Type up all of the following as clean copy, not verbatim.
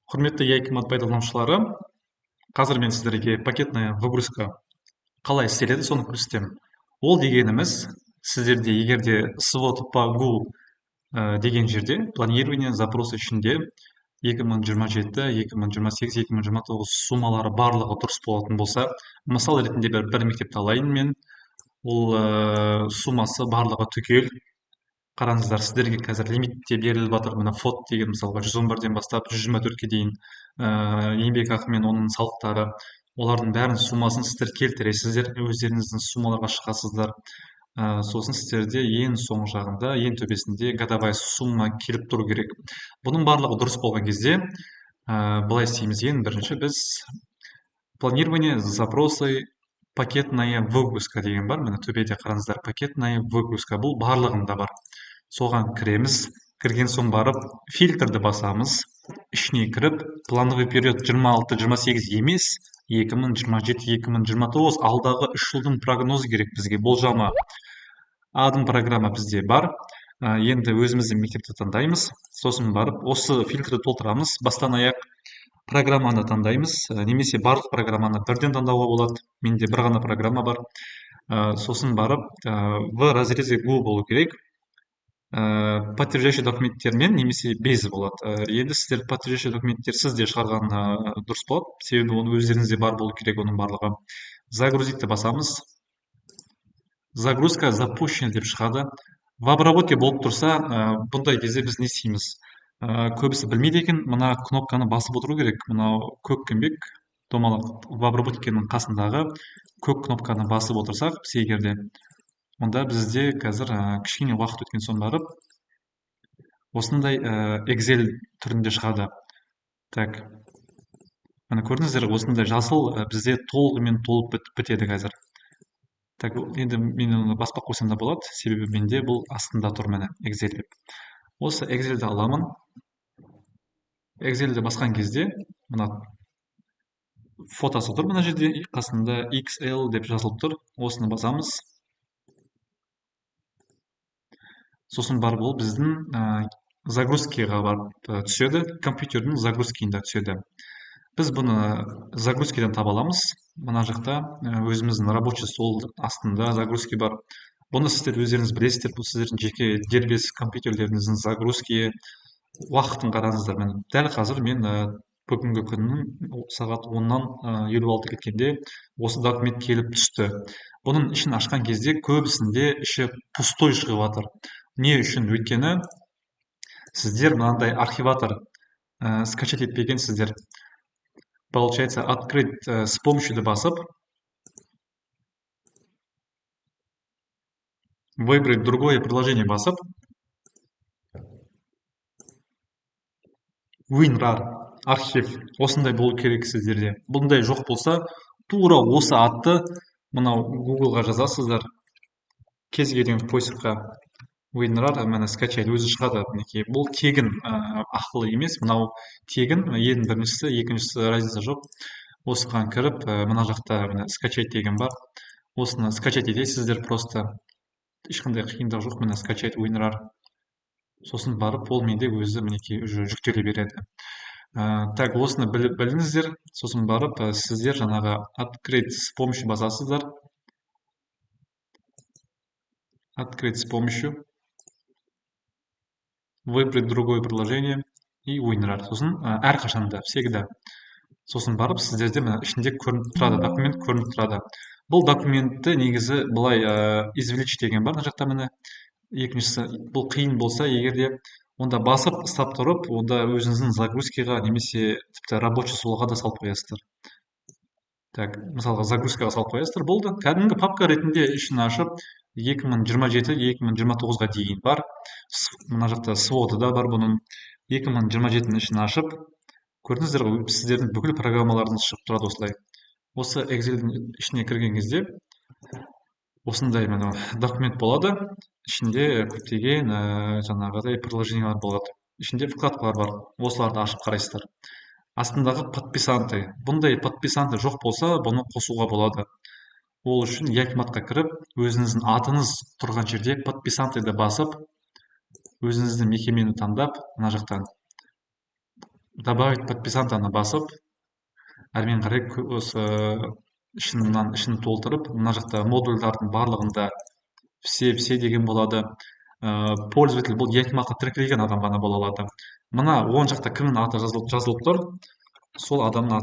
Құрметті Якимат пайдаланушылары, қазір мен сіздерге пакетная выгрузка қалай істеледі соны көрсетемін. Ол дегеніміз, сіздерде егерде свод по гу деген жерде планирование запросы ішінде 2027, 2028, 2029 суммалары барлығы дұрыс болатын болса, мысал ретінде бір мектепті алайын мен, ол суммасы барлығы түгел. Қараңыздар, сіздерге қазір лимитте беріліп жатыр. Мына фот деген мысалға 111-ден бастап 124-ке дейін еңбекақы мен оның салықтары, олардың бәрін суммасын сіздер келтіресіздер, өздеріңіздің суммаларға шығасыздар. Сосын сіздерде ең соң жағында, ең төбесінде годовая сумма келіп тұру керек. Бұның барлығы дұрыс болған кезде былай істейміз. Ең бірінші біз планирование запросы пакетная выгрузка деген бар. Міне төбеде қараңыздар, пакетная выгрузка. Бұл барлығында бар. Соған кіреміз. Кірген соң барып фильтрді басамыз. Ішіне кіріп, плановый период 26-28 емес, 2027-2029 алдағы 3 жылдың прогнозы керек бізге, болжамы. Адым программа бізде бар. Енді өзіміздің мектепті таңдаймыз. Сосын барып, осы фильтрді толтырамыз. Бастан аяқ программаны таңдаймыз. Немесе барлық программаны бірден таңдауға болады. Менде бір ғана программа бар. Сосын барып, в разрезе гу болу керек. Подтверждающий документтермен немесе без болады. Енді сіздер подтверждающий документтерсіз де шығарған дұрыс болады. Себебі оны өздеріңізде бар болу керек оның барлығы. Загрузитті басамыз. Загрузка запущена деп шығады. В обработке болып тұрса, бұндай кезде біз не істейміз? Көбісі білмейді екен, мына кнопканы басып отыру керек. Мынау көк кімбек, домалақ в обработкенің қасындағы көк кнопканы басып отырсақ, біз егерде, онда бізде қазір кішкене уақыт өткен соң барып, осындай Excel түрінде шығады. Так, міне көрдіңіздер, осындай жасыл бізде толығымен толып бітеді қазір. Так, енді мен оны баспақ қойсам да болады, себебі менде бұл астында тұр міне Excel деп. Осы Excelді аламын. Excelді басқан кезде, мына фотосы тұр мына жерде, қасында XL деп жазылып тұр. Осыны басамыз. Сосын барып ол біздің загрузкаға барып түседі, компьютердің загрузкиінде түседі. Біз бұны загрузкиден таба аламыз. Мына жақта өзіміздің рабочий стол астында загрузки бар. Бұны сіздер өздеріңіз білесіздер, бұл сіздердің жеке дербес компьютерлеріңіздің загрузки уақытын қараңыздар. Дәл қазір мен бүгінгі күннің сағат 10-нан 56 кеткенде осы документ келіп түсті. Бұның ішін ашқан кезде көбісінде іші пустой шығып жатыр. Не үшін? Өйткені сіздер мынандай архиватор скачать етпегенсіздер. Получается, открыть с помощью басып, выбрать другое приложение басып, WinRAR архив осындай болу керек сіздерде. Бұндай жоқ болса, тура осы атты мынау Google-ға жазасыздар. Кез келген поискқа WinRAR мені скачать өзі шығады. Бұл тегін ақылы емес, мынау тегін, ең біріншісі, екіншісі разница жоқ. Осыған кіріп, мына жақта скачать деген бар. Осыны скачать етесіздер просто. Ешқандай қиындық жоқ, міне скачать WinRAR. Сосын барып, ол менде өзі мінекей жүктеле береді. Так, осыны біліңіздер. Сосын барып, сіздер жаңағы открыть с помощью басасыздар. Открыть с помощью. Выбрать другое приложение и WinRAR. Сосын әрқашанда, всегда. Сосын барып, сіздерде ішінде көрініп тұрады, документ көрініп тұрады. Бұл документті негізі былай извлечь деген бар, жақта міне. Екіншісі, бұл қиын болса, егерде онда басып, ұстап тұрып, онда өзіңіздің загрузкаға немесе тіпті рабочий столға да салып қоясыздар. Так, мысалға загрузкаға салып қоясыздар, болды. Кәдімгі папка ретінде ішін ашып, 2027-2029-ға дейін бар. Мына жақта своды да бар бұның. 2027-ні ішін ашып, көрдіңіздер ғой, сіздердің бүкіл программаларыңыз шығып тұрады осылай. Осы Excel-дің ішіне кірген кезде осындай документ болады. Ішінде көптеген жаңағыдай приложениялар болады. Ішінде вкладкалар бар. Осыларды ашып қарайсыздар. Астындағы подписанты. Бұндай подписанты жоқ болса, бұны қосуға болады. Ол үшін Якиматқа кіріп, өзіңіздің атыңыз тұрған жерде подписантыды басып, өзіңіздің мекемені таңдап, мына жақтан добавить подписантаны басып, әрмен қарай осы ішін толтырып, мына жақта модульдардың барлығында все деген болады. Пользователь бұл екі марқа тіркелген адам ғана бола алады. Мына оң жақта кімнің аты жазылып тұр, сол адамның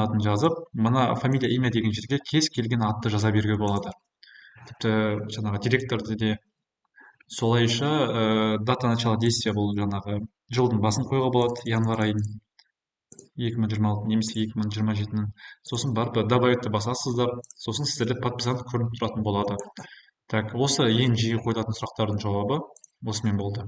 атын жазып, мына фамилия имя деген жерге кез келген атты жаза беруге болады. Тіпті жаңағы директорды де солайша дата начала действия бұл жаңағы жылдың басын қоюға болады, январь айын 2026 немесе 2027-нің. Сосын барып добавитті басасыздар, сосын сіздерде подписант көрініп тұратын болады. Так, осы ең жиі қойылатын сұрақтардың жауабы осымен болды.